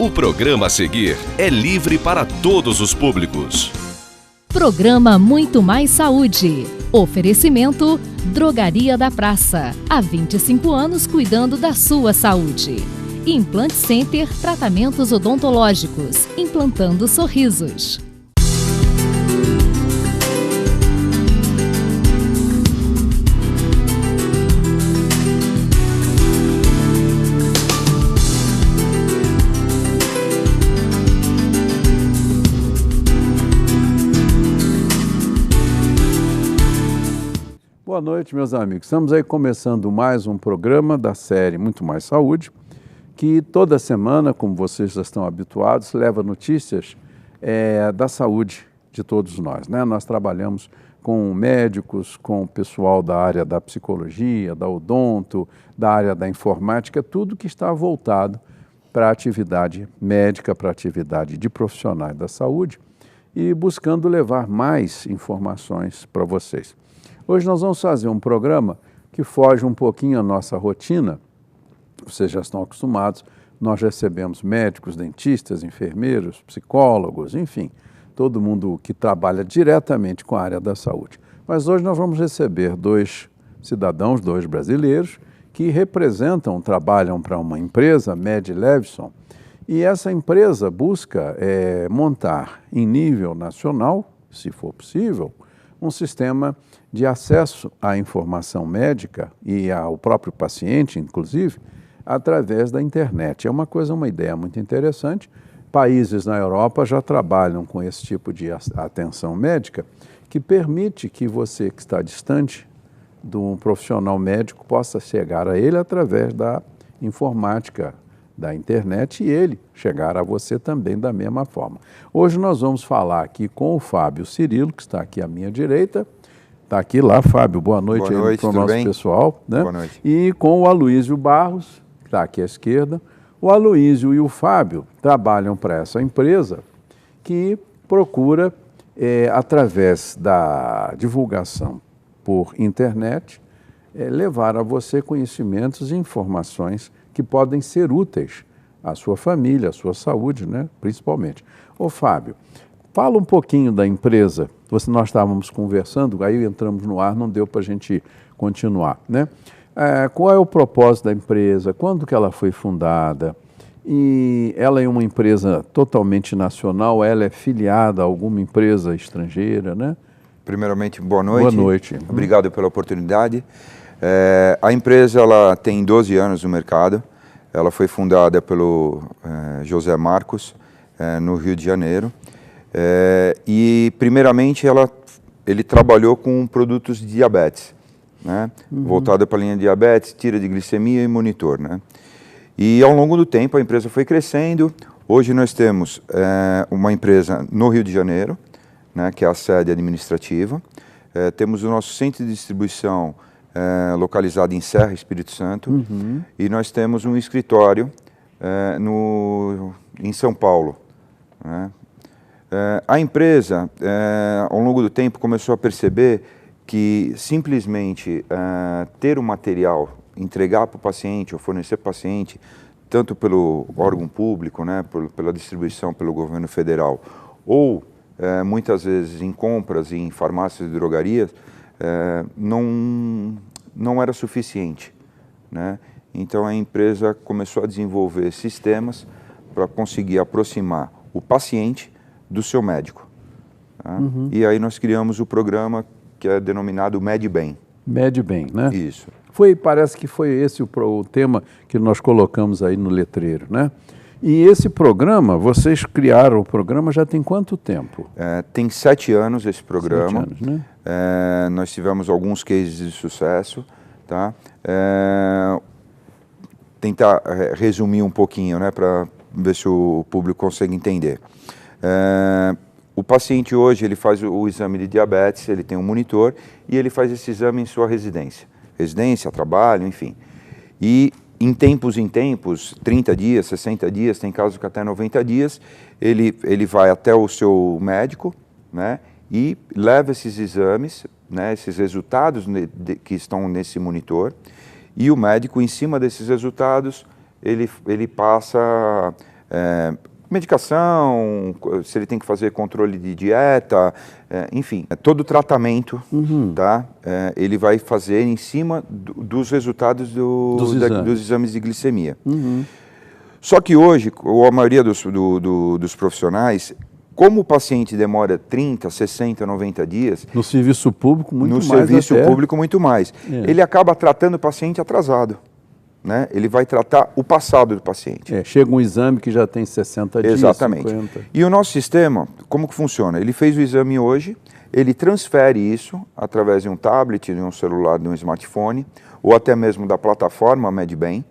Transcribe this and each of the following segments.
O programa a seguir é livre para todos os públicos. Programa Muito Mais Saúde. Oferecimento Drogaria da Praça. Há 25 anos cuidando da sua saúde. Implant Center Tratamentos Odontológicos. Implantando sorrisos. Boa noite, meus amigos. Estamos aí começando mais um programa da série Muito Mais Saúde, que toda semana, como vocês já estão habituados, leva notícias da saúde de todos nós, né? Nós trabalhamos com médicos, com o pessoal da área da psicologia, da odonto, da área da informática, tudo que está voltado para a atividade médica, para a atividade de profissionais da saúde e buscando levar mais informações para vocês. Hoje nós vamos fazer um programa que foge um pouquinho à nossa rotina. Vocês já estão acostumados, nós recebemos médicos, dentistas, enfermeiros, psicólogos, enfim, todo mundo que trabalha diretamente com a área da saúde. Mas hoje nós vamos receber dois cidadãos, dois brasileiros, que representam, trabalham para uma empresa, Med Levison, e essa empresa busca montar em nível nacional, se for possível, um sistema de acesso à informação médica e ao próprio paciente, inclusive, através da internet. É uma ideia muito interessante. Países na Europa já trabalham com esse tipo de atenção médica que permite que você que está distante de um profissional médico possa chegar a ele através da informática, da internet, e ele chegar a você também da mesma forma. Hoje nós vamos falar aqui com o Fábio Cirilo, que está aqui à minha direita. Está aqui lá, Fábio, boa noite para o nosso pessoal. Né? Boa noite. E com o Aloísio Barros, que está aqui à esquerda. O Aloísio e o Fábio trabalham para essa empresa que procura, através da divulgação por internet, levar a você conhecimentos e informações que podem ser úteis à sua família, à sua saúde, né? Principalmente. Ô Fábio, fala um pouquinho da empresa. Nós estávamos conversando, aí entramos no ar, não deu para a gente continuar, né? Qual é o propósito da empresa? Quando que ela foi fundada? E ela é uma empresa totalmente nacional, ela é filiada a alguma empresa estrangeira, né? Primeiramente, boa noite. Boa noite. Obrigado pela oportunidade. A empresa ela tem 12 anos no mercado. Ela foi fundada pelo José Marcos, no Rio de Janeiro. E, primeiramente, ele trabalhou com produtos de diabetes, né? Voltada para a linha de diabetes, tira de glicemia e monitor, né? E, ao longo do tempo, a empresa foi crescendo. Hoje nós temos uma empresa no Rio de Janeiro, né, que é a sede administrativa. Temos o nosso centro de distribuição localizado em Serra, Espírito Santo. E nós temos um escritório em São Paulo, né? A empresa, ao longo do tempo, começou a perceber que simplesmente ter o material, entregar para o paciente ou fornecer para o paciente, tanto pelo órgão público, né, pela distribuição pelo governo federal, ou muitas vezes em compras em farmácias e drogarias, não era suficiente, né? Então a empresa começou a desenvolver sistemas para conseguir aproximar o paciente do seu médico, tá? E aí nós criamos o programa que é denominado MedBem. MedBem, né? Isso. Parece que foi esse o tema que nós colocamos aí no letreiro, né? E esse programa, vocês criaram o programa já tem quanto tempo? Tem 7 anos esse programa. 7 anos, né? Nós tivemos alguns cases de sucesso, tá? Tentar resumir um pouquinho, né, para ver se o público consegue entender. O paciente hoje ele faz o exame de diabetes, ele tem um monitor e ele faz esse exame em sua residência, trabalho, enfim. E em tempos, 30 dias, 60 dias, tem casos que até 90 dias, ele vai até o seu médico, né, e leva esses exames, né, esses resultados que estão nesse monitor, e o médico, em cima desses resultados, ele passa medicação, se ele tem que fazer controle de dieta, enfim, todo o tratamento, tá? Ele vai fazer em cima dos resultados dos exames de glicemia. Só que hoje, a maioria dos profissionais, como o paciente demora 30, 60, 90 dias... No serviço público, muito mais. No serviço público, muito mais. Ele acaba tratando o paciente atrasado. Né? Ele vai tratar o passado do paciente. Chega um exame que já tem 60 dias, exatamente. 50. E o nosso sistema, como que funciona? Ele fez o exame hoje, ele transfere isso através de um tablet, de um celular, de um smartphone, ou até mesmo da plataforma MedBem,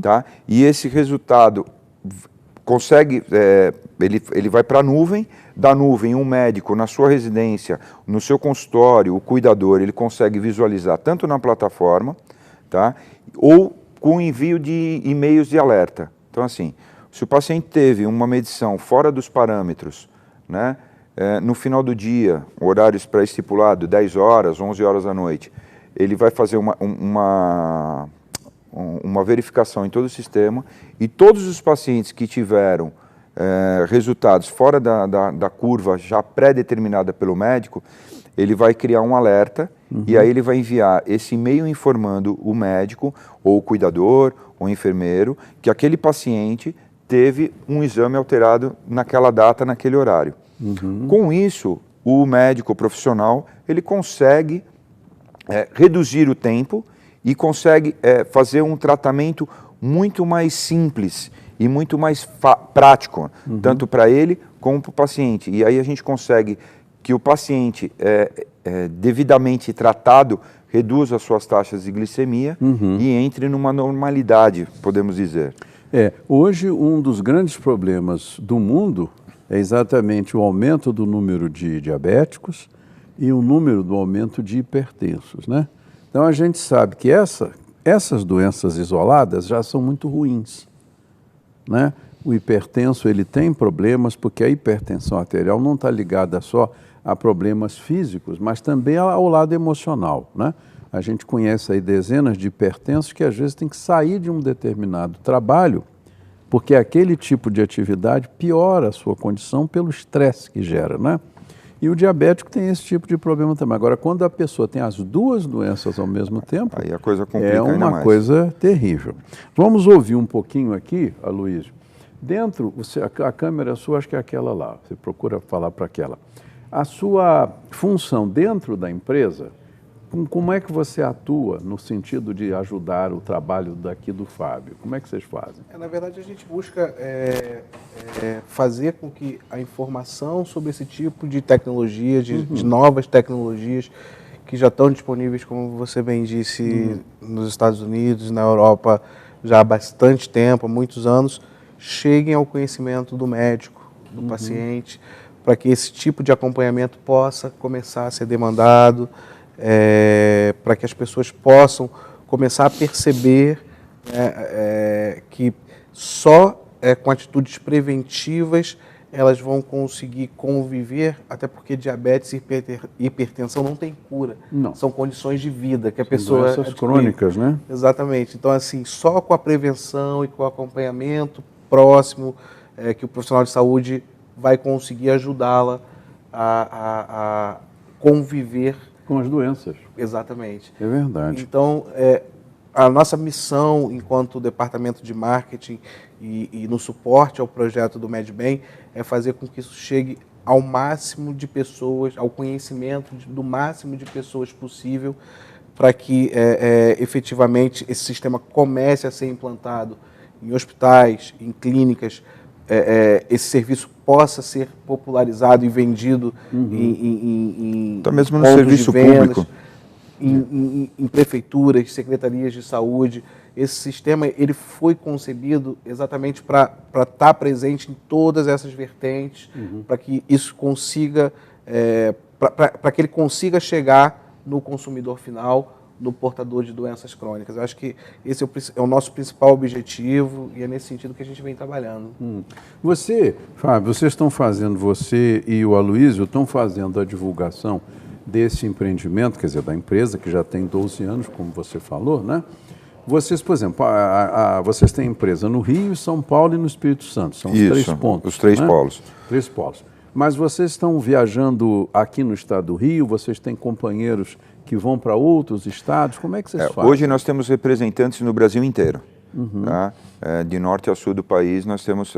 tá? E esse resultado consegue, ele vai para a nuvem, da nuvem um médico na sua residência, no seu consultório, o cuidador, ele consegue visualizar tanto na plataforma, tá? Ou com envio de e-mails de alerta. Então, assim, se o paciente teve uma medição fora dos parâmetros, né, no final do dia, horários pré-estipulado, 10 horas, 11 horas da noite, ele vai fazer uma verificação em todo o sistema e todos os pacientes que tiveram resultados fora da curva já pré-determinada pelo médico, ele vai criar um alerta e aí ele vai enviar esse e-mail informando o médico, ou o cuidador, ou o enfermeiro, que aquele paciente teve um exame alterado naquela data, naquele horário. Com isso, o médico profissional, ele consegue reduzir o tempo e consegue fazer um tratamento muito mais simples e muito mais prático, tanto para ele como para o paciente. E aí a gente consegue que o paciente devidamente tratado reduza as suas taxas de glicemia e entre numa normalidade, podemos dizer. Hoje um dos grandes problemas do mundo é exatamente o aumento do número de diabéticos e o número do aumento de hipertensos, né? Então a gente sabe que essas doenças isoladas já são muito ruins, né? O hipertenso, ele tem problemas porque a hipertensão arterial não está ligada só a problemas físicos, mas também ao lado emocional, né? A gente conhece aí dezenas de hipertensos que às vezes tem que sair de um determinado trabalho porque aquele tipo de atividade piora a sua condição pelo estresse que gera, né? E o diabético tem esse tipo de problema também. Agora, quando a pessoa tem as duas doenças ao mesmo tempo, aí a coisa complica ainda mais. É uma coisa terrível. Vamos ouvir um pouquinho aqui, Aloysio. Dentro, a câmera sua, acho que é aquela lá, você procura falar para aquela. A sua função dentro da empresa, como é que você atua no sentido de ajudar o trabalho daqui do Fábio? Como é que vocês fazem? Na verdade, a gente busca fazer com que a informação sobre esse tipo de tecnologia, de novas tecnologias que já estão disponíveis, como você bem disse, nos Estados Unidos, na Europa, já há bastante tempo, há muitos anos, cheguem ao conhecimento do médico, do paciente, para que esse tipo de acompanhamento possa começar a ser demandado, para que as pessoas possam começar a perceber que só com atitudes preventivas elas vão conseguir conviver, até porque diabetes e hipertensão não tem cura. Não. São condições de vida que a São pessoa... doenças crônicas, né? Exatamente. Então, assim, só com a prevenção e com o acompanhamento próximo que o profissional de saúde vai conseguir ajudá-la a conviver com as doenças. Exatamente. É verdade. Então, a nossa missão enquanto departamento de marketing e no suporte ao projeto do MedBem é fazer com que isso chegue ao máximo de pessoas, ao conhecimento do máximo de pessoas possível, para que efetivamente esse sistema comece a ser implantado em hospitais, em clínicas, esse serviço possa ser popularizado e vendido em até mesmo no serviço público, em prefeituras, secretarias de saúde. Esse sistema ele foi concebido exatamente para estar presente em todas essas vertentes, para que isso consiga, para que ele consiga chegar no consumidor final, no portador de doenças crônicas. Eu acho que esse é o nosso principal objetivo e é nesse sentido que a gente vem trabalhando. Fábio, vocês estão fazendo, você e o Aloysio estão fazendo a divulgação desse empreendimento, quer dizer, da empresa que já tem 12 anos, como você falou, né? Vocês, por exemplo, vocês têm empresa no Rio, São Paulo e no Espírito Santo. São os 3 pontos. Os 3 polos. 3 polos. Mas vocês estão viajando aqui no estado do Rio? Vocês têm companheiros que vão para outros estados? Como é que vocês fazem? Hoje nós temos representantes no Brasil inteiro. Tá? De norte a sul do país nós temos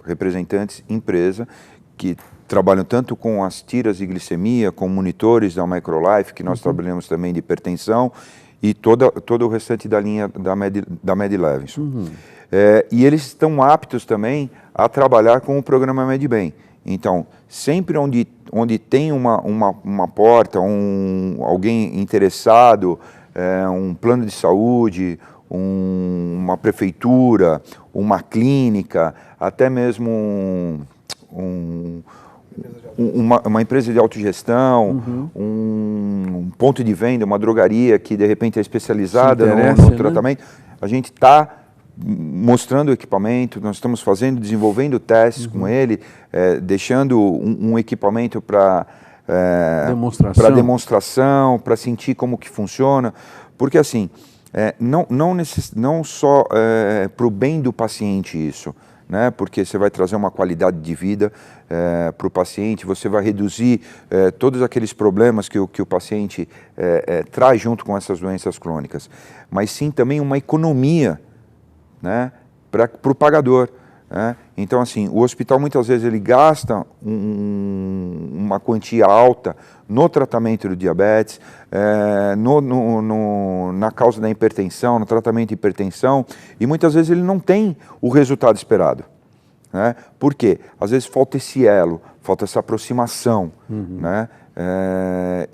representantes, empresa, que trabalham tanto com as tiras de glicemia, com monitores da Microlife, que nós trabalhamos também de hipertensão, e todo o restante da linha da Med Levinson. E eles estão aptos também a trabalhar com o programa MedBem. Então, sempre onde tem uma porta, alguém interessado, um plano de saúde, uma prefeitura, uma clínica, até mesmo uma empresa de autogestão, um ponto de venda, uma drogaria que de repente é especializada no tratamento, a gente está mostrando o equipamento, nós estamos desenvolvendo testes com ele, deixando um equipamento para demonstração, para sentir como que funciona, porque assim, não só para o bem do paciente isso, né? Porque você vai trazer uma qualidade de vida para o paciente, você vai reduzir todos aqueles problemas que o paciente traz junto com essas doenças crônicas, mas sim também uma economia, né, para o pagador. Né? Então, assim, o hospital muitas vezes ele gasta uma quantia alta no tratamento do diabetes, na causa da hipertensão, no tratamento de hipertensão, e muitas vezes ele não tem o resultado esperado. Né? Por quê? Às vezes falta esse elo, falta essa aproximação. Né?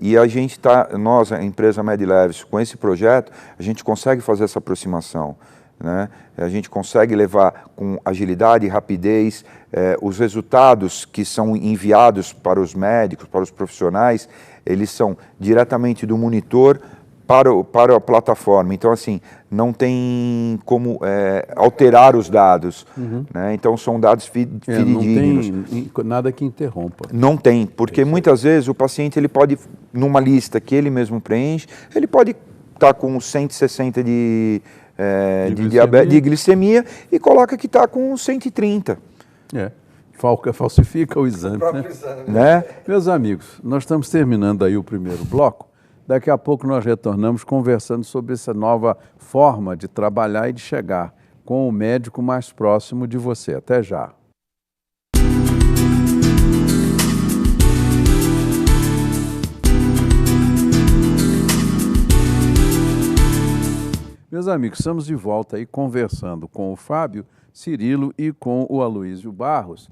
E a gente nós, a empresa Med Levinson, com esse projeto, a gente consegue fazer essa aproximação. Né? A gente consegue levar com agilidade e rapidez os resultados que são enviados para os médicos, para os profissionais, eles são diretamente do monitor para a plataforma. Então, assim, não tem como alterar os dados. Né? Então, são dados fidedignos. Não tem nada que interrompa. Não tem, porque muitas vezes o paciente ele pode, numa lista que ele mesmo preenche, ele pode estar com 160 de glicemia e coloca que está com 130. Falsifica o exame. Né? Meus amigos, nós estamos terminando aí o primeiro bloco. Daqui a pouco nós retornamos conversando sobre essa nova forma de trabalhar e de chegar com o médico mais próximo de você. Até já. Meus amigos, estamos de volta aí conversando com o Fábio Cirilo e com o Aloísio Barros,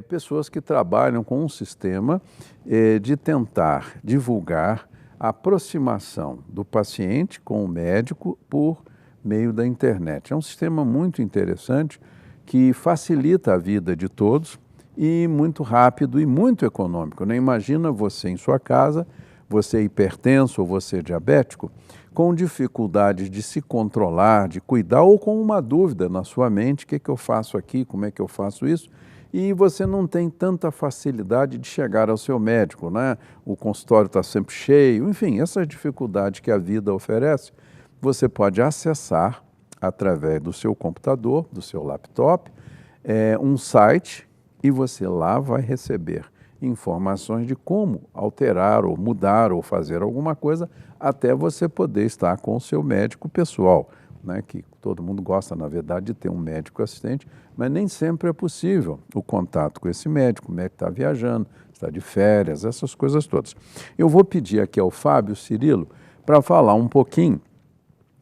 pessoas que trabalham com um sistema de tentar divulgar a aproximação do paciente com o médico por meio da internet. É um sistema muito interessante que facilita a vida de todos e muito rápido e muito econômico. Né? Imagina você em sua casa, você hipertenso ou você diabético, com dificuldades de se controlar, de cuidar, ou com uma dúvida na sua mente, o que eu faço aqui, como é que eu faço isso, e você não tem tanta facilidade de chegar ao seu médico, né? O consultório está sempre cheio, enfim, essas dificuldades que a vida oferece, você pode acessar através do seu computador, do seu laptop, um site, e você lá vai receber informações de como alterar ou mudar ou fazer alguma coisa até você poder estar com o seu médico pessoal, né? Que todo mundo gosta, na verdade, de ter um médico assistente, mas nem sempre é possível o contato com esse médico. O médico está viajando, está de férias, essas coisas todas. Eu vou pedir aqui ao Fábio Cirilo para falar um pouquinho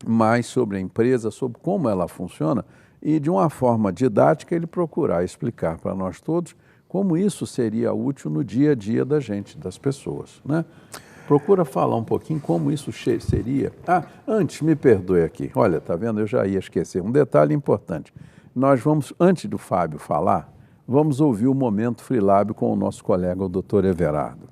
mais sobre a empresa, sobre como ela funciona e, de uma forma didática, ele procurar explicar para nós todos como isso seria útil no dia a dia da gente, das pessoas, né? Procura falar um pouquinho como isso seria. Antes, me perdoe aqui. Olha, tá vendo? Eu já ia esquecer. Um detalhe importante. Nós vamos, antes do Fábio falar, vamos ouvir o Momento Freelab com o nosso colega, o Dr. Everardo.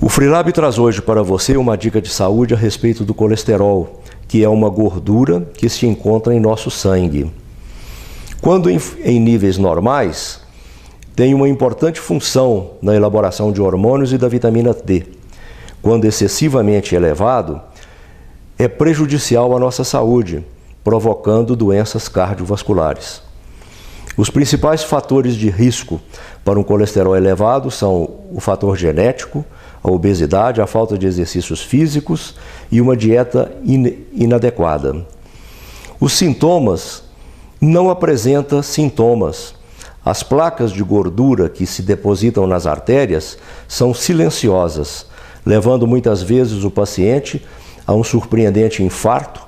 O Freelab traz hoje para você uma dica de saúde a respeito do colesterol, que é uma gordura que se encontra em nosso sangue. Quando em níveis normais, tem uma importante função na elaboração de hormônios e da vitamina D. Quando excessivamente elevado, é prejudicial à nossa saúde, provocando doenças cardiovasculares. Os principais fatores de risco para um colesterol elevado são o fator genético, a obesidade, a falta de exercícios físicos e uma dieta inadequada. Os sintomas não apresentam sintomas. As placas de gordura que se depositam nas artérias são silenciosas, levando muitas vezes o paciente a um surpreendente infarto,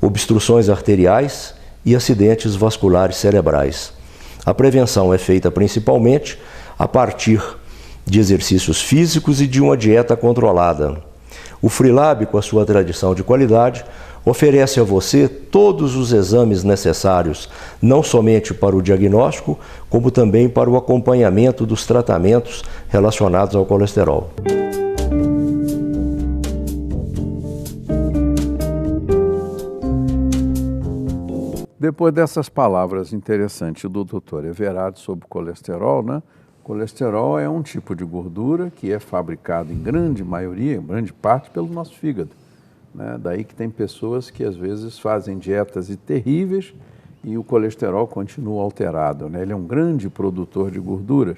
obstruções arteriais e acidentes vasculares cerebrais. A prevenção é feita principalmente a partir de exercícios físicos e de uma dieta controlada. O Freelab, com a sua tradição de qualidade, oferece a você todos os exames necessários, não somente para o diagnóstico, como também para o acompanhamento dos tratamentos relacionados ao colesterol. Depois dessas palavras interessantes do Dr. Everardo sobre o colesterol, né? Colesterol é um tipo de gordura que é fabricado em grande maioria, em grande parte, pelo nosso fígado, né? Daí que tem pessoas que às vezes fazem dietas terríveis e o colesterol continua alterado, né? Ele é um grande produtor de gorduras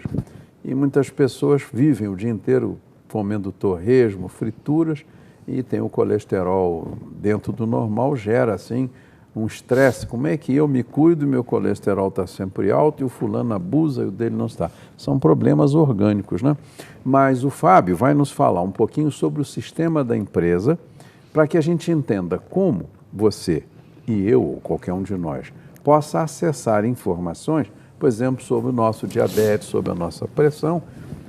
e muitas pessoas vivem o dia inteiro comendo torresmo, frituras e tem o colesterol dentro do normal, gera assim um estresse. Como é que eu me cuido e meu colesterol está sempre alto e o fulano abusa e o dele não está? São problemas orgânicos, né? Mas o Fábio vai nos falar um pouquinho sobre o sistema da empresa para que a gente entenda como você e eu, ou qualquer um de nós, possa acessar informações, por exemplo, sobre o nosso diabetes, sobre a nossa pressão,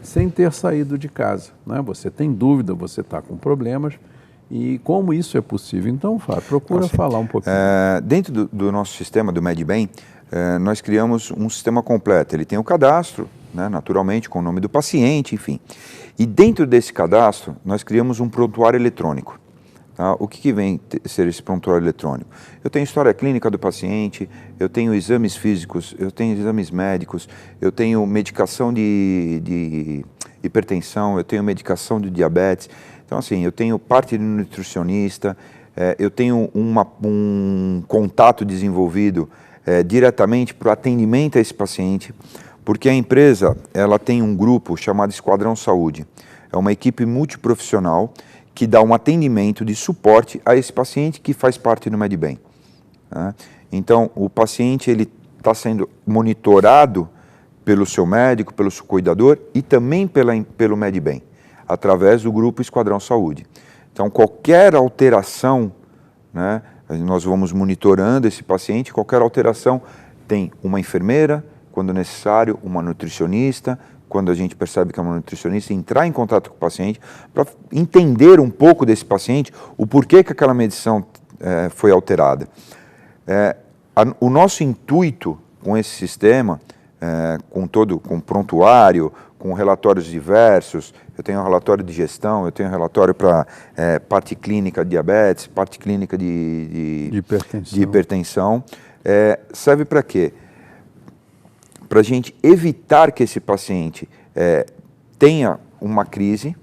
sem ter saído de casa, né? Você tem dúvida, você está com problemas, e como isso é possível? Então, Fábio, procura falar um pouquinho. Dentro do nosso sistema do MedBem, nós criamos um sistema completo. Ele tem o cadastro, né, naturalmente, com o nome do paciente, enfim. E dentro desse cadastro, nós criamos um prontuário eletrônico. Tá? O que vem ser esse prontuário eletrônico? Eu tenho história clínica do paciente, eu tenho exames físicos, eu tenho exames médicos, eu tenho medicação de hipertensão, eu tenho medicação de diabetes. Então, assim, eu tenho parte de nutricionista, eu tenho um contato desenvolvido diretamente para o atendimento a esse paciente, porque a empresa ela tem um grupo chamado Esquadrão Saúde. É uma equipe multiprofissional que dá um atendimento de suporte a esse paciente que faz parte do MedBem. Né? Então, o paciente ele está sendo monitorado pelo seu médico, pelo seu cuidador e também pelo MedBem, através do grupo Esquadrão Saúde. Então, qualquer alteração, né, nós vamos monitorando esse paciente, qualquer alteração tem uma enfermeira, quando necessário, uma nutricionista, quando a gente percebe que é uma nutricionista, entrar em contato com o paciente para entender um pouco desse paciente, o porquê que aquela medição foi alterada. O nosso intuito com esse sistema, com prontuário, com relatórios diversos, eu tenho um relatório de gestão, eu tenho um relatório para parte clínica de diabetes, parte clínica de hipertensão. Serve para quê? Para a gente evitar que esse paciente tenha uma crise,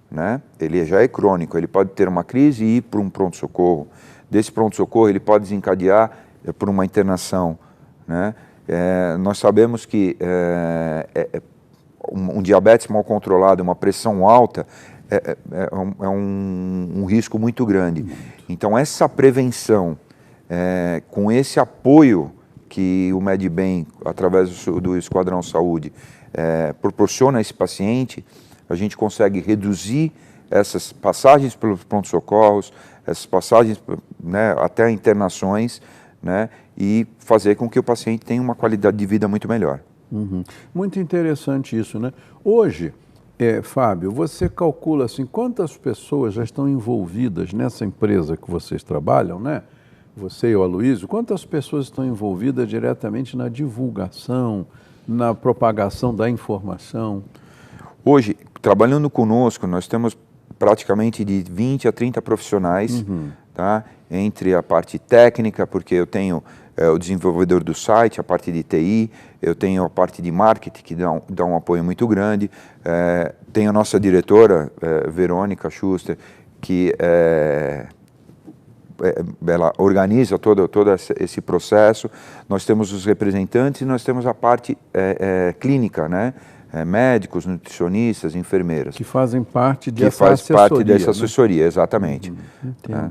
né? Ele já é crônico, ele pode ter uma crise e ir para um pronto-socorro. Desse pronto-socorro ele pode desencadear por uma internação, né? Nós sabemos que um diabetes mal controlado, uma pressão alta, é um risco muito grande. Então, essa prevenção, com esse apoio que o MedBem, através do Esquadrão Saúde, proporciona a esse paciente, a gente consegue reduzir essas passagens pelos pronto-socorros, essas passagens, né, até internações, né, e fazer com que o paciente tenha uma qualidade de vida muito melhor. Uhum. Muito interessante isso, né? Hoje, Fábio, você calcula assim, quantas pessoas já estão envolvidas nessa empresa que vocês trabalham, né? Você e o Aloysio, quantas pessoas estão envolvidas diretamente na divulgação, na propagação da informação? Hoje, trabalhando conosco, nós temos praticamente de 20 a 30 profissionais, tá? Entre a parte técnica, porque eu tenho o desenvolvedor do site, a parte de TI, eu tenho a parte de marketing, que dá um apoio muito grande, tenho a nossa diretora, Verônica Schuster, que ela organiza todo esse processo. Nós temos os representantes e nós temos a parte clínica, né? Médicos, nutricionistas, enfermeiras. Que fazem parte dessa assessoria. Que faz parte dessa assessoria, né? Exatamente.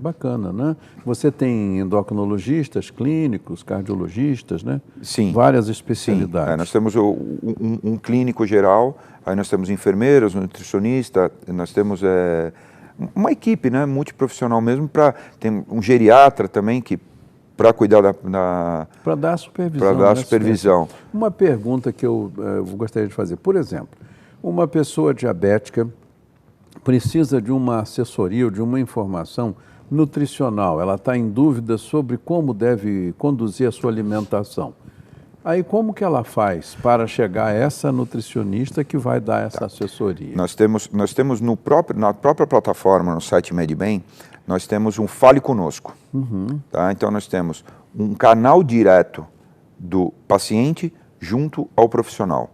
Bacana, né? Você tem endocrinologistas, clínicos, cardiologistas, né? Sim. Várias especialidades. Sim. Nós temos um clínico geral, aí nós temos enfermeiros, nutricionista, nós temos uma equipe, né, multiprofissional mesmo, tem um geriatra também que para cuidar para dar supervisão. Para dar supervisão. Uma pergunta que eu gostaria de fazer. Por exemplo, uma pessoa diabética precisa de uma assessoria ou de uma informação nutricional. Ela está em dúvida sobre como deve conduzir a sua alimentação. Aí como que ela faz para chegar a essa nutricionista que vai dar essa assessoria? Nós temos na própria plataforma, no site MedBem, nós temos um Fale Conosco. Tá? Então nós temos um canal direto do paciente junto ao profissional.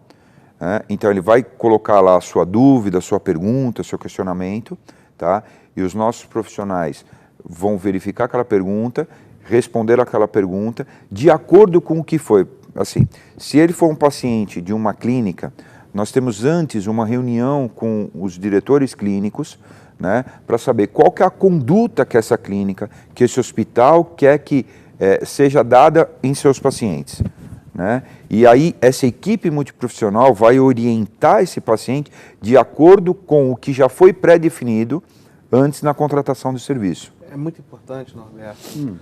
Então ele vai colocar lá a sua dúvida, a sua pergunta, seu questionamento, tá? E os nossos profissionais vão verificar aquela pergunta, responder aquela pergunta de acordo com o que foi. Assim, se ele for um paciente de uma clínica, nós temos antes uma reunião com os diretores clínicos, né, para saber qual que é a conduta que essa clínica, que esse hospital quer que seja dada em seus pacientes. Né? E aí essa equipe multiprofissional vai orientar esse paciente de acordo com o que já foi pré-definido antes na contratação do serviço. É muito importante, Norberto,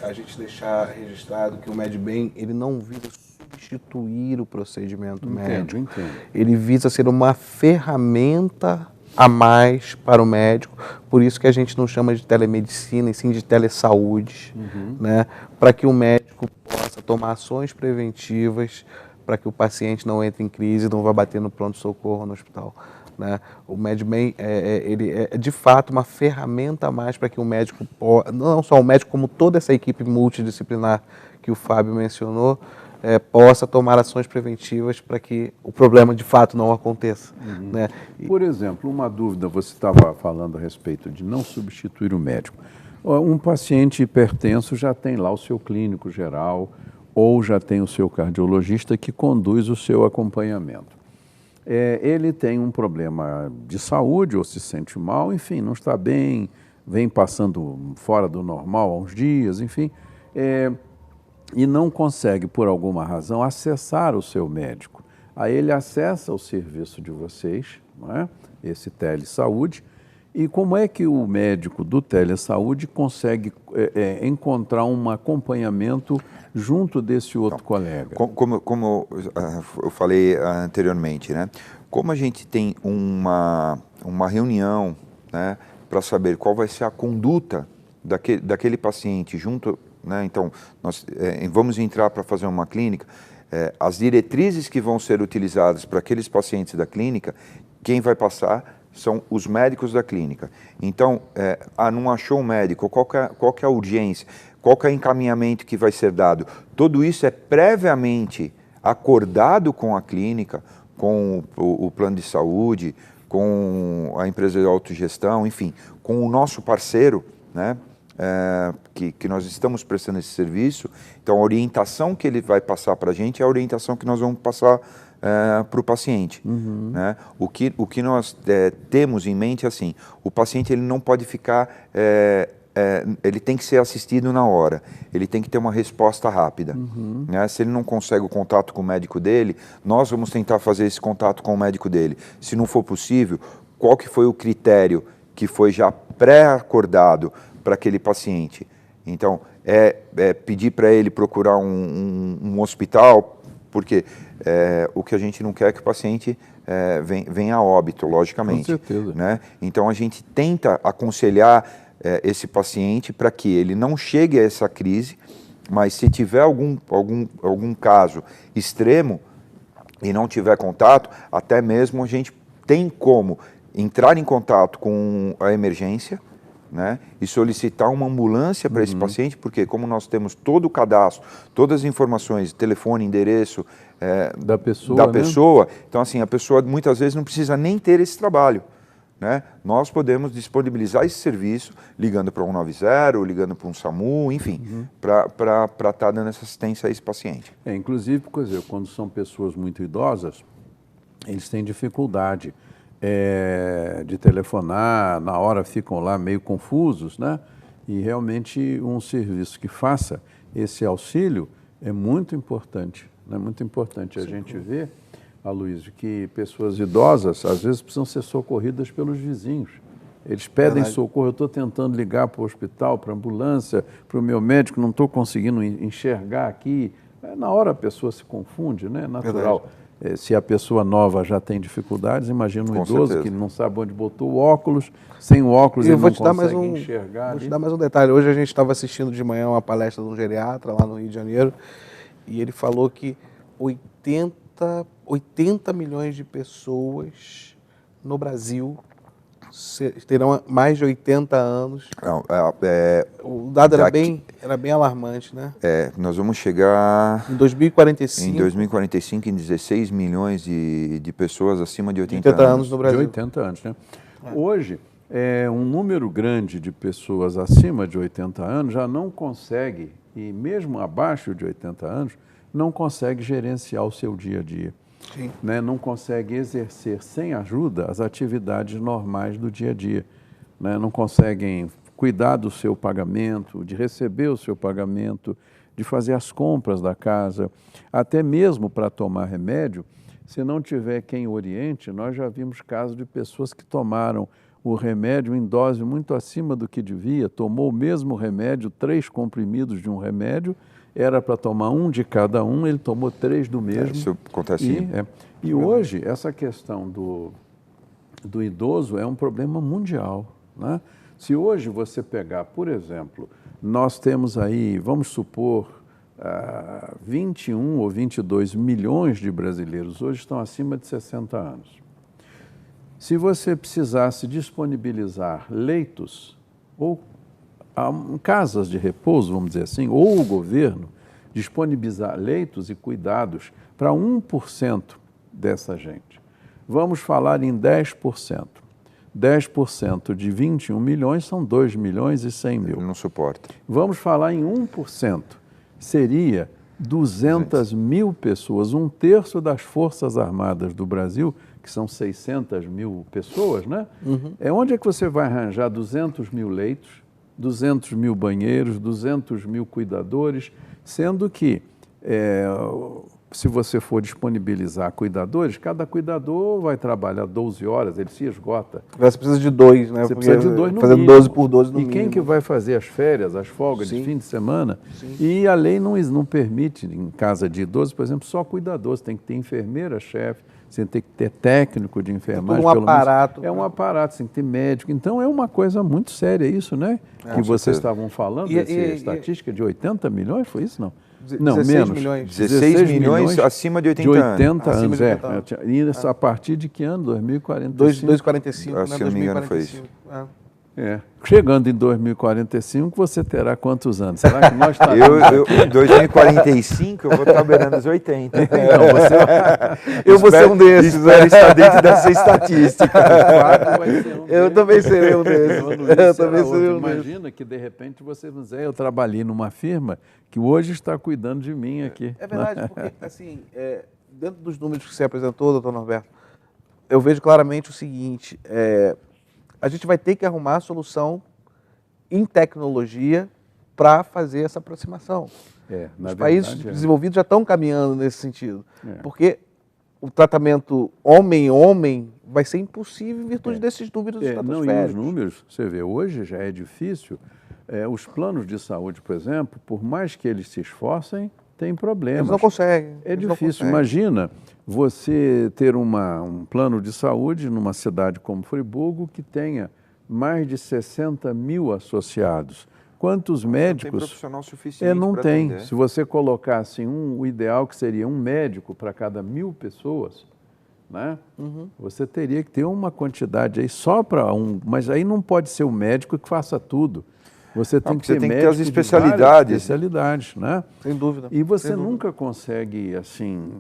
a gente deixar registrado que o MedBem, ele não visa substituir o procedimento médico. Entendo. Ele visa ser uma ferramenta a mais para o médico, por isso que a gente não chama de telemedicina, e sim de telesaúde, né? Para que o médico possa tomar ações preventivas, para que o paciente não entre em crise, não vá bater no pronto-socorro no hospital. Né? O MedBem ele é de fato uma ferramenta a mais para que o médico, não só o médico, como toda essa equipe multidisciplinar que o Fábio mencionou, possa tomar ações preventivas para que o problema de fato não aconteça. Né? Por exemplo, uma dúvida, você estava falando a respeito de não substituir o médico. Um paciente hipertenso já tem lá o seu clínico geral ou já tem o seu cardiologista que conduz o seu acompanhamento. Ele tem um problema de saúde ou se sente mal, enfim, não está bem, vem passando fora do normal há uns dias, enfim, e não consegue, por alguma razão, acessar o seu médico. Aí ele acessa o serviço de vocês, não é? Esse telesaúde, e como é que o médico do telesaúde consegue encontrar um acompanhamento junto desse outro colega? Como eu falei anteriormente, né? Como a gente tem uma reunião, né, para saber qual vai ser a conduta daquele paciente junto, né? Então, nós vamos entrar para fazer uma clínica, as diretrizes que vão ser utilizadas para aqueles pacientes da clínica, quem vai passar são os médicos da clínica. Então, não achou um médico, qual que é a urgência, qual que é o encaminhamento que vai ser dado. Tudo isso é previamente acordado com a clínica, com o plano de saúde, com a empresa de autogestão, enfim, com o nosso parceiro, né, que nós estamos prestando esse serviço. Então, a orientação que ele vai passar para a gente é a orientação que nós vamos passar para o paciente. Né? O que nós temos em mente é assim, o paciente ele não pode ficar, ele tem que ser assistido na hora, ele tem que ter uma resposta rápida. Né? Se ele não consegue o contato com o médico dele, nós vamos tentar fazer esse contato com o médico dele. Se não for possível, qual que foi o critério que foi já pré-acordado para aquele paciente? Então, pedir para ele procurar um hospital, porque o que a gente não quer é que o paciente venha a óbito, logicamente. Com certeza. Né? Então, a gente tenta aconselhar esse paciente para que ele não chegue a essa crise, mas se tiver algum caso extremo e não tiver contato, até mesmo a gente tem como entrar em contato com a emergência, né, e solicitar uma ambulância para esse paciente, porque como nós temos todo o cadastro, todas as informações, telefone, endereço da pessoa, né? Então assim, a pessoa muitas vezes não precisa nem ter esse trabalho. Né? Nós podemos disponibilizar esse serviço ligando para 190, ligando para um SAMU, enfim, para estar dando essa assistência a esse paciente. Inclusive, quando são pessoas muito idosas, eles têm dificuldade de telefonar, na hora ficam lá meio confusos, né? E realmente um serviço que faça esse auxílio é muito importante, né? Muito importante. A gente vê, Aloysio, que pessoas idosas às vezes precisam ser socorridas pelos vizinhos. Eles pedem socorro, eu estou tentando ligar para o hospital, para a ambulância, para o meu médico, não estou conseguindo enxergar aqui. Na hora a pessoa se confunde, né? É natural. Se a pessoa nova já tem dificuldades, imagina um idoso que não sabe onde botou o óculos, sem o óculos ele não consegue enxergar. Vou te dar mais um detalhe. Hoje a gente estava assistindo de manhã uma palestra de um geriatra lá no Rio de Janeiro, e ele falou que 80 milhões de pessoas no Brasil terão mais de 80 anos. Não, o dado era bem alarmante, né? Nós vamos chegar em 2045. Em 2045, em 16 milhões de pessoas acima de 80 anos no Brasil. De 80 anos, né? Hoje, um número grande de pessoas acima de 80 anos já não consegue, e mesmo abaixo de 80 anos, não consegue gerenciar o seu dia a dia. Né? Não consegue exercer sem ajuda as atividades normais do dia a dia. Né? Não conseguem cuidar do seu pagamento, de receber o seu pagamento, de fazer as compras da casa, até mesmo para tomar remédio. Se não tiver quem oriente, nós já vimos casos de pessoas que tomaram o remédio em dose muito acima do que devia, tomou o mesmo remédio, 3 comprimidos de um remédio, era para tomar um de cada um, ele tomou 3 do mesmo. Isso acontece. E hoje, essa questão do idoso é um problema mundial. Né? Se hoje você pegar, por exemplo, nós temos aí, vamos supor, 21 ou 22 milhões de brasileiros hoje estão acima de 60 anos. Se você precisasse disponibilizar leitos ou casas de repouso, vamos dizer assim, ou o governo disponibilizar leitos e cuidados para 1% dessa gente. Vamos falar em 10%. 10% de 21 milhões são 2 milhões e 100 mil. Ele não suporta. Vamos falar em 1%. Seria 200 mil pessoas, 1/3 das Forças Armadas do Brasil, que são 600 mil pessoas, né? Onde é que você vai arranjar 200 mil leitos, 200 mil banheiros, 200 mil cuidadores, sendo que, se você for disponibilizar cuidadores, cada cuidador vai trabalhar 12 horas, ele se esgota. Você precisa de 2, né? Você precisa de 2 no fazendo mínimo. 12 por 12 no mínimo. E quem que vai fazer as férias, as folgas de fim de semana? E a lei não permite, em casa de idosos, por exemplo, só cuidadores, tem que ter enfermeira-chefe, você tem que ter técnico de enfermagem. Um aparato. É um aparato, você tem que ter médico. Então é uma coisa muito séria isso, né? Que vocês estavam falando, essa estatística de 80 milhões, foi isso? Não. Não, 16 menos. milhões. 16 milhões acima de 80 anos. De 80 anos, Acima de 80 anos. E isso a partir de que ano? 2045? 2045, né? Se não me engano, foi isso. Chegando em 2045, você terá quantos anos? Será que nós estaremos Em 2045 eu vou estar beirando os 80. Eu vou ser um desses. Espero estar dentro dessa estatística. Eu também serei um desses. Imagina que de repente você vai dizer, eu trabalhei numa firma que hoje está cuidando de mim aqui. É verdade, porque assim, dentro dos números que você apresentou, doutor Norberto, eu vejo claramente o seguinte, a gente vai ter que arrumar a solução em tecnologia para fazer essa aproximação. Os países desenvolvidos já estão caminhando nesse sentido, porque o tratamento homem-homem vai ser impossível em virtude desses números estratosféricos. E os números, você vê, hoje já é difícil. Os planos de saúde, por exemplo, por mais que eles se esforcem, tem problemas. Eles não conseguem. É difícil. Imagina você ter um plano de saúde numa cidade como Friburgo que tenha mais de 60 mil associados. Quantos médicos? Não tem profissional suficiente não para tem. atender. Se você colocasse o ideal que seria um médico para cada 1000 pessoas, né? Você teria que ter uma quantidade aí só para um, mas aí não pode ser o médico que faça tudo. Você tem que ter médico as especialidades. Especialidades, né? Sem dúvida. E você nunca consegue, assim,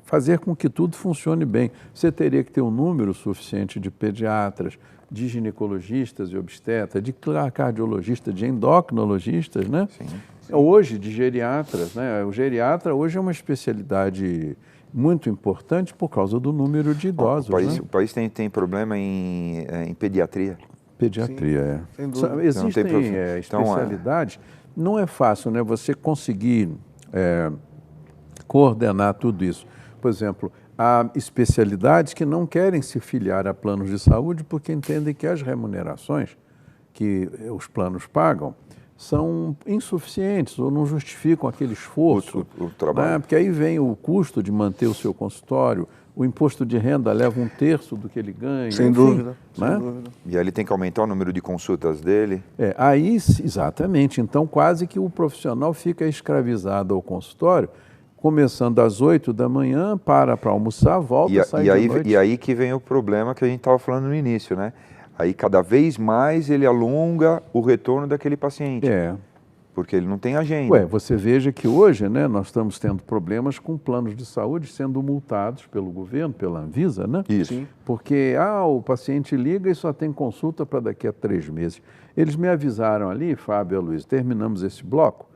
fazer com que tudo funcione bem. Você teria que ter um número suficiente de pediatras, de ginecologistas e obstetras, de cardiologistas, de endocrinologistas, né? Sim. Hoje, de geriatras, né? O geriatra hoje é uma especialidade muito importante por causa do número de idosos. O país tem problema em pediatria. Pediatria, Sim, sem dúvida. Existem especialidades, não é fácil, né? Você conseguir coordenar tudo isso. Por exemplo, há especialidades que não querem se filiar a planos de saúde porque entendem que as remunerações que os planos pagam são insuficientes ou não justificam aquele esforço. O trabalho. Né? Porque aí vem o custo de manter o seu consultório, o imposto de renda leva 1/3 do que ele ganha. Sem dúvida, né? sem dúvida. E aí ele tem que aumentar o número de consultas dele. Aí, exatamente. Então, quase que o profissional fica escravizado ao consultório, começando às 8 da manhã, para almoçar, volta, sai de noite. E aí que vem o problema que a gente estava falando no início, né? Aí, cada vez mais, ele alonga o retorno daquele paciente. Porque ele não tem agenda. Você veja que hoje, né, nós estamos tendo problemas com planos de saúde sendo multados pelo governo, pela Anvisa, né? Isso. Sim. Porque, o paciente liga e só tem consulta para daqui a 3 meses. Eles me avisaram ali, Fábio e Luiz, terminamos esse bloco,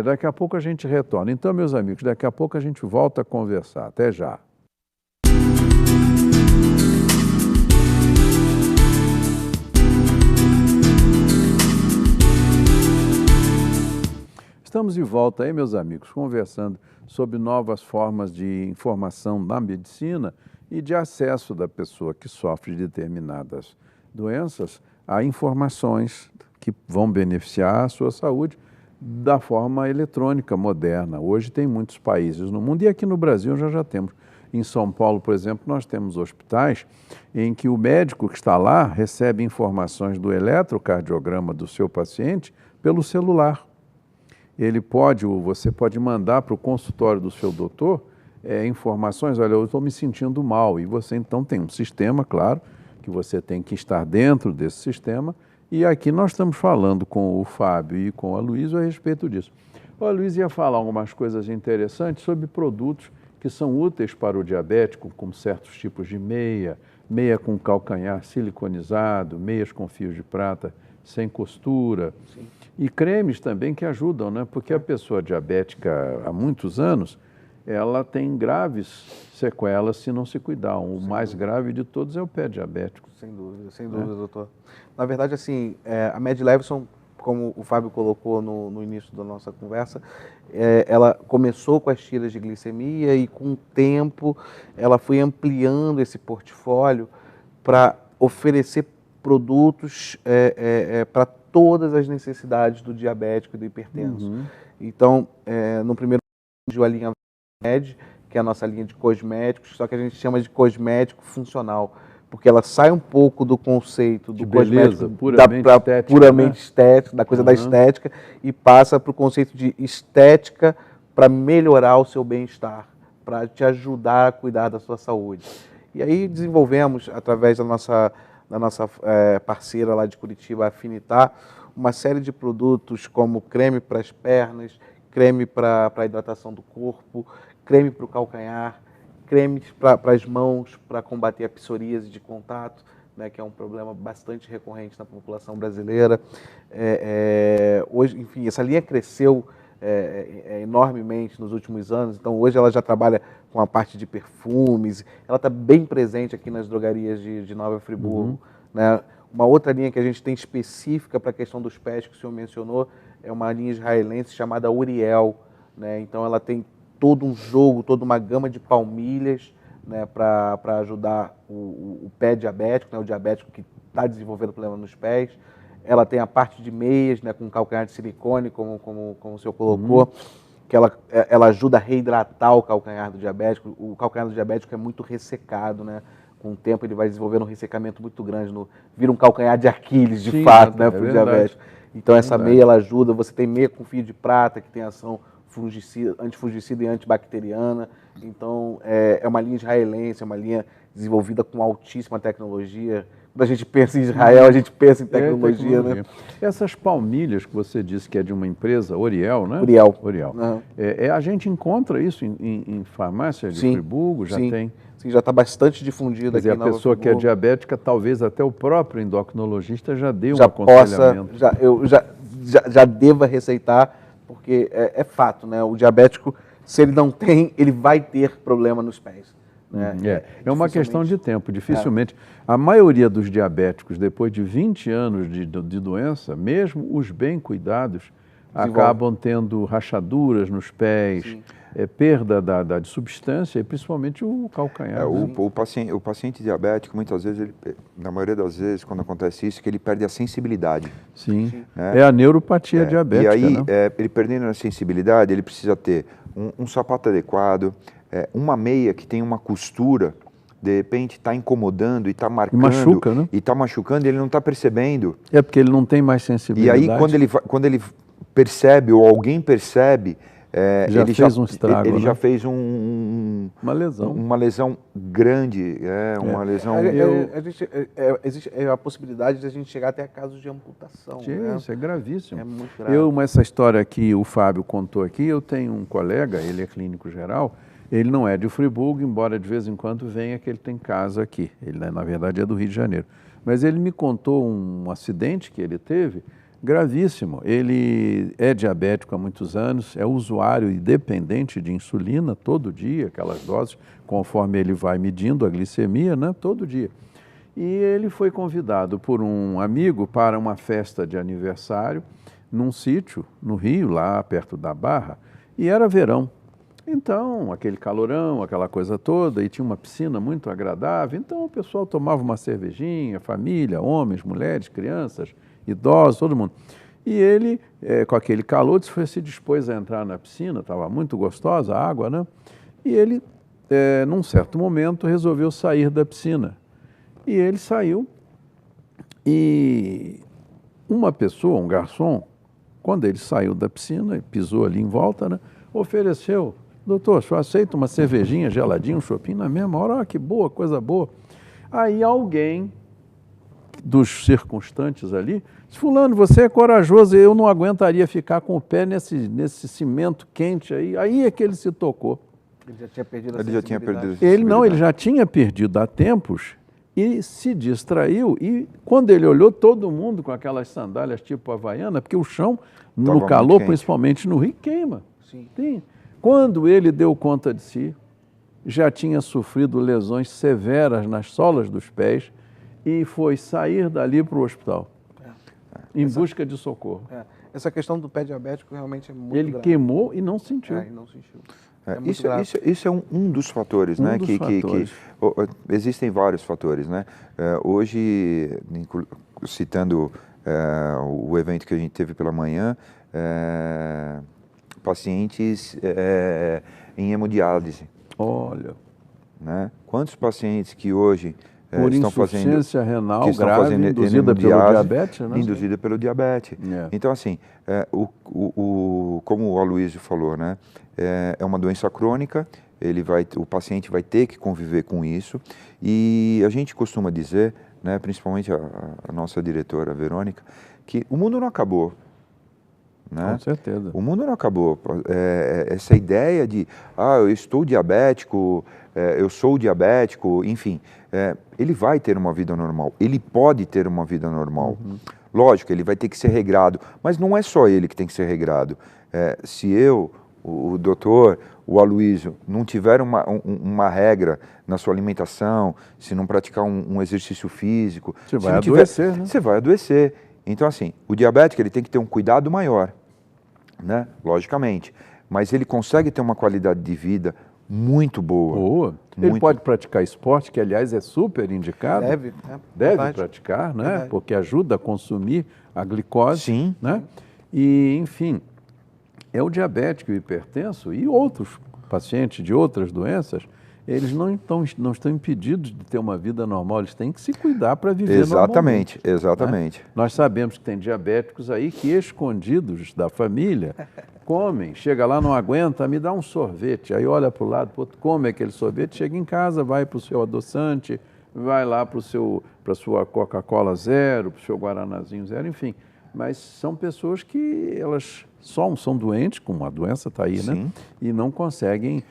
daqui a pouco a gente retorna. Então, meus amigos, daqui a pouco a gente volta a conversar. Até já. Estamos de volta aí, meus amigos, conversando sobre novas formas de informação na medicina e de acesso da pessoa que sofre de determinadas doenças a informações que vão beneficiar a sua saúde da forma eletrônica moderna. Hoje tem muitos países no mundo e aqui no Brasil já temos. Em São Paulo, por exemplo, nós temos hospitais em que o médico que está lá recebe informações do eletrocardiograma do seu paciente pelo celular. Você pode mandar para o consultório do seu doutor informações, olha, eu estou me sentindo mal, e você então tem um sistema, claro, que você tem que estar dentro desse sistema, e aqui nós estamos falando com o Fábio e com a Luísa a respeito disso. A Luísa ia falar algumas coisas interessantes sobre produtos que são úteis para o diabético, como certos tipos de meia com calcanhar siliconizado, meias com fios de prata sem costura. Sim. E cremes também que ajudam, né? Porque a pessoa diabética há muitos anos, ela tem graves sequelas se não se cuidar. O mais grave de todos é o pé diabético. Sem dúvida, doutor. Na verdade, assim, a Med Levison, como o Fábio colocou no início da nossa conversa, ela começou com as tiras de glicemia e, com o tempo, ela foi ampliando esse portfólio para oferecer produtos para todas as necessidades do diabético e do hipertenso. Então, no primeiro momento, a linha Med, que é a nossa linha de cosméticos, só que a gente chama de cosmético funcional, porque ela sai um pouco do conceito do cosmético puramente estético, da coisa da estética, e passa para o conceito de estética para melhorar o seu bem-estar, para te ajudar a cuidar da sua saúde. E aí desenvolvemos, através da nossa parceira lá de Curitiba, a Afinitar, uma série de produtos como creme para as pernas, creme para a hidratação do corpo, creme para o calcanhar, cremes para as mãos, para combater a psoríase de contato, né, que é um problema bastante recorrente na população brasileira. Hoje, enfim, essa linha cresceu enormemente nos últimos anos, então hoje ela já trabalha com a parte de perfumes, ela está bem presente aqui nas drogarias de Nova Friburgo. Né? Uma outra linha que a gente tem específica para a questão dos pés, que o senhor mencionou, é uma linha israelense chamada Uriel. Né? Então ela tem todo um jogo, toda uma gama de palmilhas, né, para ajudar o pé diabético, né, o diabético que está desenvolvendo problema nos pés. Ela tem a parte de meias, né, com calcanhar de silicone, como o senhor colocou, que ela ajuda a reidratar o calcanhar do diabético. O calcanhar do diabético é muito ressecado, né? Com o tempo ele vai desenvolvendo um ressecamento muito grande, vira um calcanhar de Aquiles, de fato, né, para o diabético. Então essa meia ela ajuda. Você tem meia com fio de prata, que tem ação antifungicida e antibacteriana. Então, é uma linha israelense, é uma linha desenvolvida com altíssima tecnologia. Quando a gente pensa em Israel, a gente pensa em tecnologia, né? Essas palmilhas que você disse que é de uma empresa, Oriel, né? Oriel. Uhum. A gente encontra isso em farmácias de Friburgo? Já tem? Sim, já está bastante difundido aqui em Nova Friburgo. A pessoa que é diabética, talvez até o próprio endocrinologista já dê um aconselhamento. Eu já deva receitar, porque é fato, né? O diabético, se ele não tem, ele vai ter problema nos pés. É uma questão de tempo, dificilmente. A maioria dos diabéticos, depois de 20 anos de doença, mesmo os bem cuidados, acabam tendo rachaduras nos pés, perda de substância e principalmente o calcanhar. O paciente diabético, muitas vezes, na maioria das vezes, quando acontece isso, que ele perde a sensibilidade. Sim, né? É a neuropatia diabética. E aí, né? Ele perdendo a sensibilidade, ele precisa ter um sapato adequado, uma meia que tem uma costura, de repente está incomodando e está marcando. E machuca, né? E está machucando e ele não está percebendo. É porque ele não tem mais sensibilidade. E aí, quando ele percebe, ou alguém percebe, ele fez um estrago, ele né? já fez uma lesão. Uma lesão grande, uma lesão... Existe a possibilidade de a gente chegar até casos de amputação. Isso é gravíssimo. É muito grave. Essa história que o Fábio contou aqui, eu tenho um colega, ele é clínico geral, ele não é de Friburgo, embora de vez em quando venha que ele tem casa aqui. Ele, na verdade, é do Rio de Janeiro. Mas ele me contou um acidente que ele teve, gravíssimo. Ele é diabético há muitos anos, é usuário e dependente de insulina todo dia, aquelas doses, conforme ele vai medindo a glicemia, né, todo dia. E ele foi convidado por um amigo para uma festa de aniversário num sítio no Rio, lá perto da Barra, e era verão. Então, aquele calorão, aquela coisa toda, e tinha uma piscina muito agradável, então o pessoal tomava uma cervejinha, família, homens, mulheres, crianças, idosos, todo mundo. E ele, com aquele calor, se dispôs a entrar na piscina, estava muito gostosa a água, né? E ele, num certo momento, resolveu sair da piscina. E ele saiu e uma pessoa, um garçom, quando ele saiu da piscina, pisou ali em volta, né? Ofereceu: doutor, o senhor aceita uma cervejinha geladinha, um chopinho na mesma hora? Que boa, coisa boa. Aí alguém dos circunstantes ali disse: fulano, você é corajoso, eu não aguentaria ficar com o pé nesse cimento quente aí. Aí é que ele se tocou. Ele já tinha perdido a sensibilidade. Ele já tinha perdido há tempos e se distraiu. E quando ele olhou, todo mundo com aquelas sandálias tipo havaiana, porque o chão, no calor, principalmente no Rio, queima. Sim. Quando ele deu conta de si, já tinha sofrido lesões severas nas solas dos pés e foi sair dali para o hospital, em busca de socorro. Essa questão do pé diabético realmente é muito grave. Ele queimou e não sentiu. Isso é um dos fatores, né? Existem vários fatores, né? Hoje, citando o evento que a gente teve pela manhã, pacientes em hemodiálise. Olha. Né? Quantos pacientes que hoje por estão fazendo insuficiência renal grave, induzida pelo diabetes, né? Induzida pelo diabetes. Então, assim, como o Aloysio falou, né? É uma doença crônica, o paciente vai ter que conviver com isso, e a gente costuma dizer, né, principalmente a nossa diretora, a Verônica, que o mundo não acabou. Né? Com certeza. O mundo não acabou. Essa ideia de, eu estou diabético, eu sou diabético, enfim, ele vai ter uma vida normal, ele pode ter uma vida normal. Lógico, ele vai ter que ser regrado, mas não é só ele que tem que ser regrado. Se eu, o doutor, o Aloysio, não tiver uma regra na sua alimentação, se não praticar um exercício físico, você vai adoecer, né? Você vai adoecer. Então, assim, o diabético ele tem que ter um cuidado maior, né? Logicamente, mas ele consegue ter uma qualidade de vida muito boa. Ele pode praticar esporte, que aliás é super indicado. Deve praticar, né? Porque ajuda a consumir a glicose. Sim. Né? E, enfim, é o diabético e o hipertenso e outros pacientes de outras doenças, eles não estão impedidos de ter uma vida normal, eles têm que se cuidar para viver normalmente. Exatamente. Né? Nós sabemos que tem diabéticos aí que, escondidos da família, comem, chega lá, não aguenta, me dá um sorvete. Aí olha para o lado, come aquele sorvete, chega em casa, vai para o seu adoçante, vai lá para a sua Coca-Cola zero, para o seu Guaranazinho zero, enfim. Mas são pessoas que elas são doentes, como a doença está aí, né? E não conseguem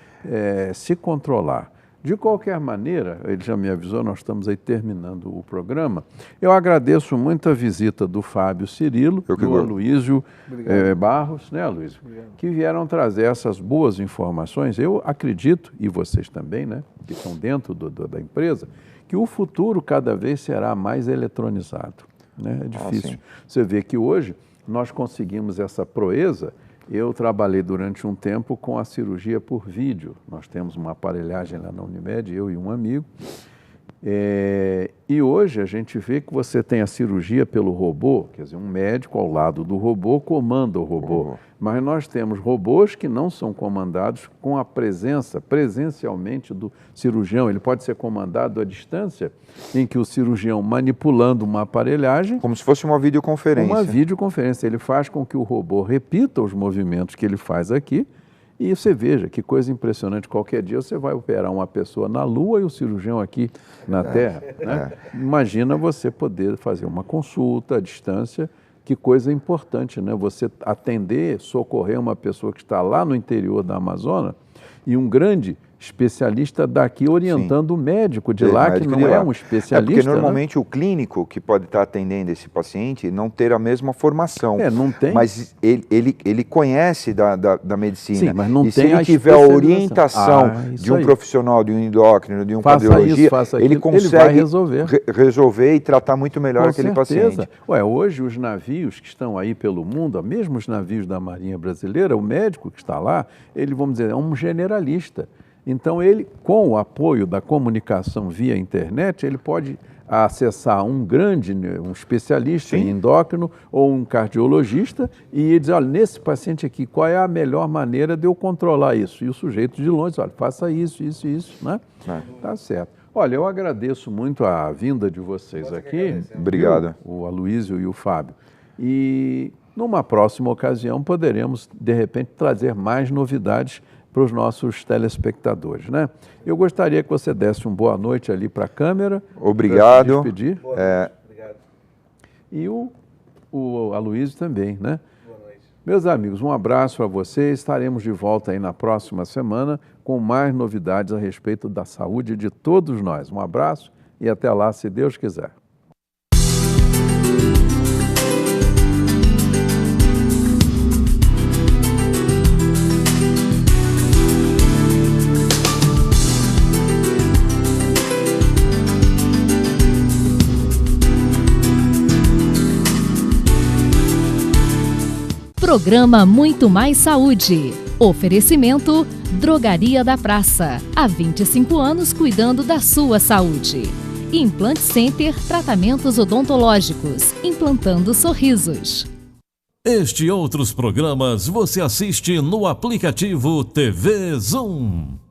se controlar. De qualquer maneira, ele já me avisou, nós estamos aí terminando o programa. Eu agradeço muito a visita do Fábio Cirilo, do Aloísio Barros, né, Aloísio? Que vieram trazer essas boas informações. Eu acredito, e vocês também, né, que estão dentro da empresa, que o futuro cada vez será mais eletronizado. Né? É difícil. Você vê que hoje nós conseguimos essa proeza. Eu trabalhei durante um tempo com a cirurgia por vídeo. Nós temos uma aparelhagem lá na Unimed, eu e um amigo. E hoje a gente vê que você tem a cirurgia pelo robô, quer dizer, um médico ao lado do robô comanda o robô. Mas nós temos robôs que não são comandados com a presença, presencialmente, do cirurgião. Ele pode ser comandado à distância, em que o cirurgião, manipulando uma aparelhagem... Como se fosse uma videoconferência. Uma videoconferência. Ele faz com que o robô repita os movimentos que ele faz aqui. E você veja que coisa impressionante. Qualquer dia você vai operar uma pessoa na Lua e o cirurgião aqui na Terra. Né? Imagina você poder fazer uma consulta à distância. Que coisa importante, né? Você atender, socorrer uma pessoa que está lá no interior da Amazônia e um grande especialista daqui orientando o médico de lá, que não é um especialista. Porque normalmente, né, o clínico que pode estar atendendo esse paciente não ter a mesma formação. Não tem. Mas ele conhece da medicina. Sim, mas não e tem se ele tiver a orientação de um profissional, de um endócrino, de um cardiologia, ele consegue resolver e tratar muito melhor aquele paciente. Hoje os navios que estão aí pelo mundo, mesmo os navios da Marinha Brasileira, o médico que está lá, ele, vamos dizer, é um generalista. Então, ele, com o apoio da comunicação via internet, ele pode acessar um especialista em endócrino ou um cardiologista e dizer, olha, nesse paciente aqui, qual é a melhor maneira de eu controlar isso? E o sujeito de longe, olha, faça isso, né? Tá certo. Olha, eu agradeço muito a vinda de vocês aqui. Obrigado. O Aloísio e o Fábio. E numa próxima ocasião poderemos, de repente, trazer mais novidades para os nossos telespectadores, né? Eu gostaria que você desse uma boa noite ali para a câmera. Obrigado. Para se despedir. Boa noite. Obrigado. E o Aloísio também, né? Boa noite. Meus amigos, um abraço para vocês. Estaremos de volta aí na próxima semana com mais novidades a respeito da saúde de todos nós. Um abraço e até lá, se Deus quiser. Programa Muito Mais Saúde. Oferecimento Drogaria da Praça. Há 25 anos cuidando da sua saúde. Implant Center Tratamentos Odontológicos. Implantando sorrisos. Este e outros programas você assiste no aplicativo TV Zoom.